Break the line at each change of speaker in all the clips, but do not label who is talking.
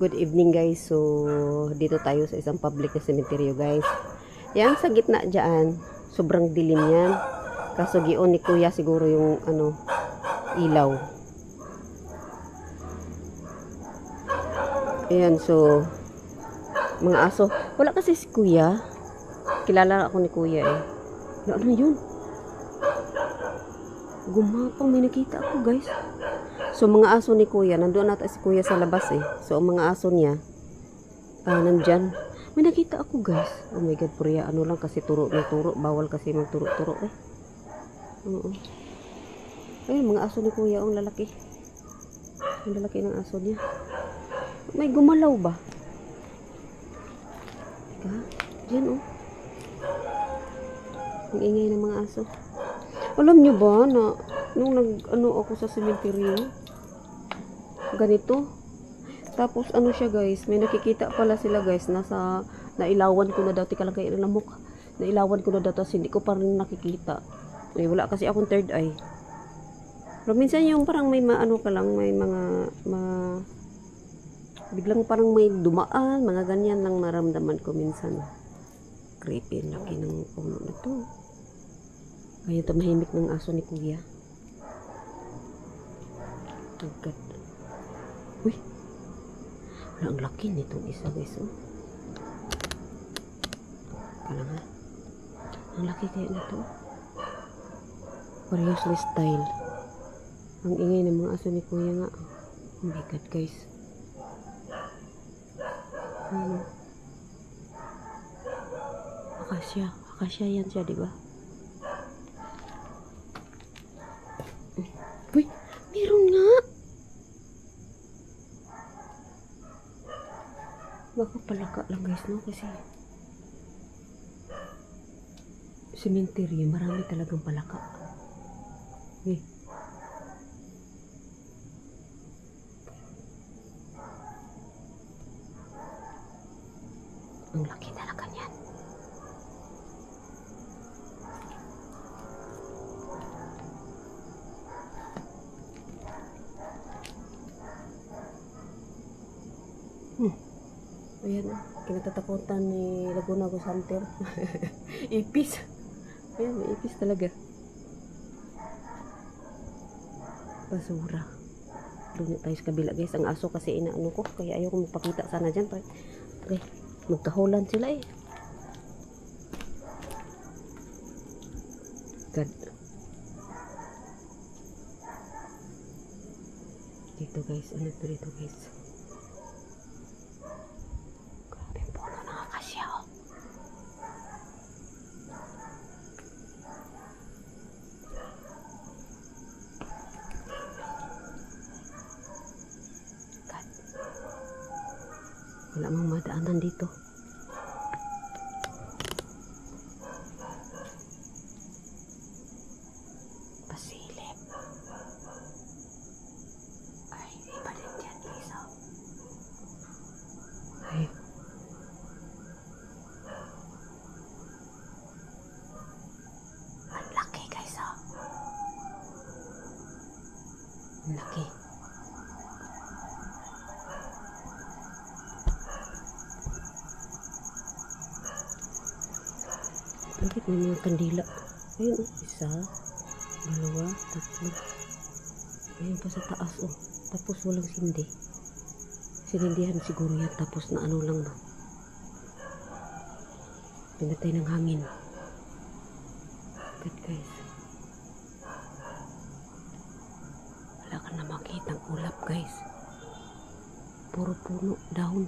Good evening guys. So, dito tayo sa isang public na cemetery guys. Yan sa gitna dyan, sobrang dilim yan. Kaso gion ni kuya siguro yung ilaw. Ayan, so mga aso. Wala kasi si kuya. Kilala ako ni kuya eh. Ano yun? Gumapang, may nakita ako guys. So mga aso ni kuya, nandoon nata si kuya sa labas eh. So ang mga aso niya, nandyan. May nakita ako guys. Oh my god, puriya, ano lang kasi turo na turo. Bawal kasi magturo-turo eh. Oo. Ayun, mga aso ni kuya, ang lalaki. Ang lalaki ng aso niya. May gumalaw ba? Teka, dyan oh. Ang ingay ng mga aso. Alam nyo ba na nung ako sa cemetery, ganito. Tapos ano siya guys, may nakikita pala sila guys, nailawan ko na daw, tika lang kayo lamok. Nailawan ko na daw, tapos hindi ko pa rin nakikita. Eh, wala kasi akong third eye. Pero minsan yung parang may maano ka lang, may biglang parang may dumaan, mga ganyan lang maramdaman ko minsan. Creepy, laki ng puno na to. Kaya tumahimik ng aso ni kuya. Oh God. Uy. Wala, ang laki nitong isa guys. Oh. Kala nga. Ang laki kaya nito. Seriously style. Ang ingay ng mga aso ni kuya nga. Oh my God guys. Akasya. Akasya yan siya, diba? Uy, meron nga. Baka palaka lang guys, no? Kasi cemetery, marami talagang palaka. Eh. Ang laki talaga niyan. Ayan, kinatatakutan ni Laguna Ghost Hunter. Ipis. Ayan, may ipis talaga. Basura. Doon tayo sa kabila guys. Ang aso kasi inaano ko. Kaya ayaw ko magpakita sana dyan. Okay, magkahulan sila eh. God. Dito guys. Ano ito dito guys? Wala mang madaanan dito. Pasilip. Ay, iba din dyan guys. Ay. Ang laki guys. Ang laki. Bakit may mga kandila? Ayun oh, isa, dalawa, tatlo. Ayun pa sa taas oh. Tapos walang sindi. Sinindihan siguro yan. Tapos na ano lang ba? Pinatay ng hangin. Good guys. Wala ka na makitang ulap guys. Puro puno, dahon.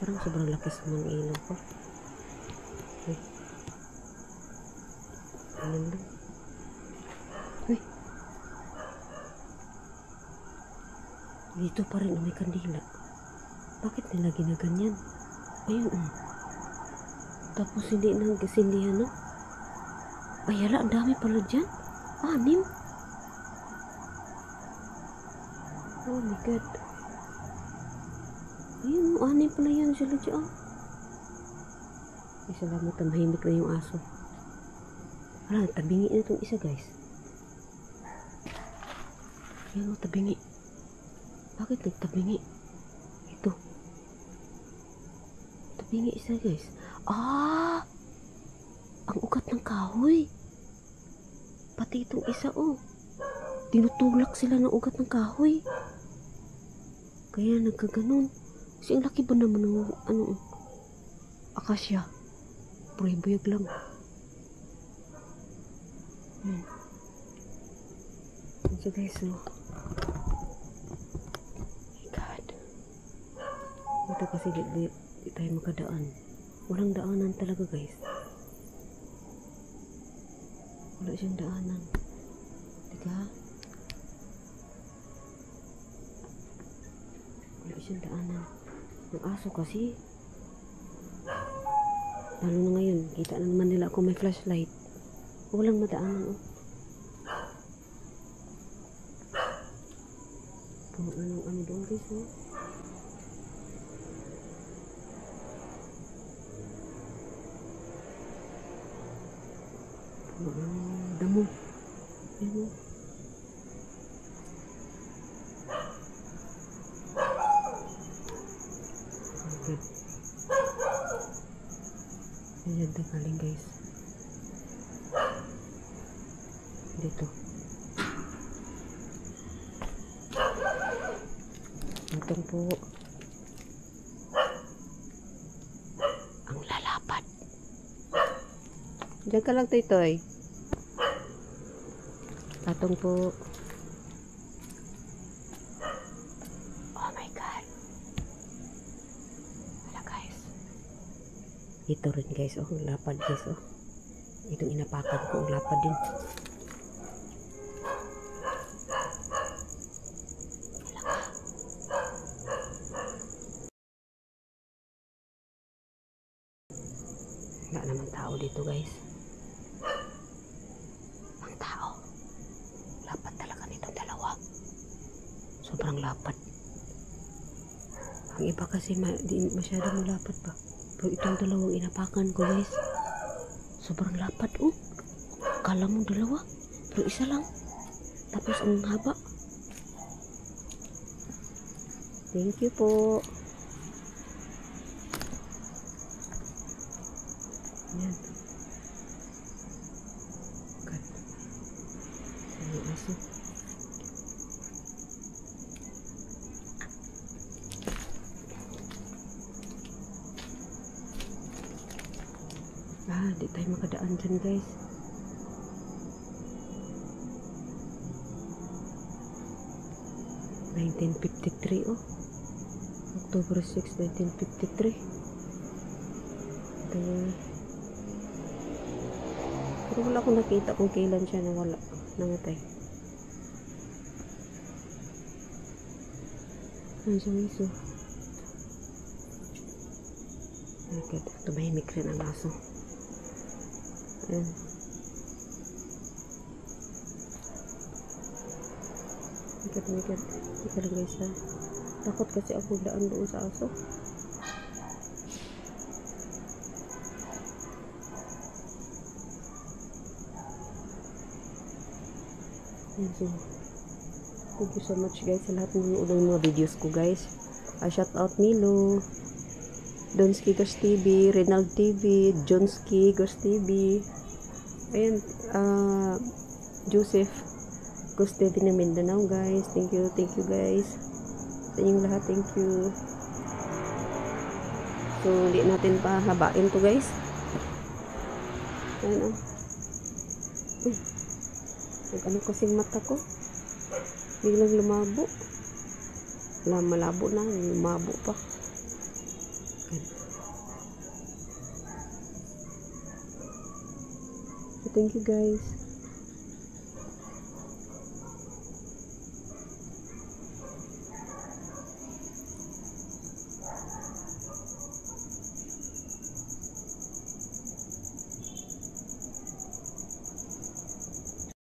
Parang sobrang laki sa mga ilaw ko. Uy. Ano lang? Uy. Dito pa rin may kandila. Bakit nila ginaganyan? Ayun Tapos hindi nang kasindihan no? Ay hala, ang dami pala dyan. 6. Oh my God. Ayun, 6 pala yan sila dyan. Ay, salamat na mahimik na yung aso. Wala, tabingi na itong isa guys. Ayun, tabingi. Bakit nagtabingi? Ito. Tabingi isa guys. Ah! Ang ugat ng kahoy. Pati itong isa oh. Tinutulak sila ng ugat ng kahoy. Kaya nagkaganon. Kasi ang laki ba naman ng akasya. Buyag lang. So guys, oh. God. Ito kasi di tayo makadaan. Walang daanan talaga guys. Wala siyang daanan. Diba? Wala siyang daanan. Ang aso kasi. Lalo na ngayon, kita na naman nila ako may flashlight. Walang madaanan, oh. Puno ano doon guys, oh. Puno damo. Ayan, oh. Okay. Ayan, galing guys. Dito. Itong po. Ang lalapad. Diyan ka lang, Toy. Atong po. Oh my God. Wala guys. Ito rin guys, oh. Ang lapad guys, oh. Itong inapakan ko, ang lapad din. Wala naman tao dito guys. Ang tao. Lapad talaga nitong dalawa. Sobrang lapad. Ang iba kasi di masyadong malapad pa. Pero itong dalawang inapakan ko guys. Sobrang lapad oh. Akala mo dalawa. Pero isa lang. Tapos ang haba. Thank you po. Ayan. God. Ang aso. Di tayo makadaan dyan guys. (1953) oh. October 6, 1953. Pero wala akong nakita kung kailan siya nawala, namatay. Ano siya miso? Oh my God, tumahimik rin ang aso. Ayan. My God. Ika lang guys ha. Takot kasi ako daan doon sa aso. Ayan, so thank you so much guys sa lahat ng mga videos ko guys. Shout out Milo, Donski Ghost TV, Renald TV, Jonski Ghost TV. Ayan, Joseph Ghost TV ng Mindanao guys. Thank you guys sa inyong lahat. Thank you. So hindi natin pa habain to guys. Ayan oh. Uy, ano kasing mata ko biglang lumabo. Malabo na, lumabo pa. So thank you guys.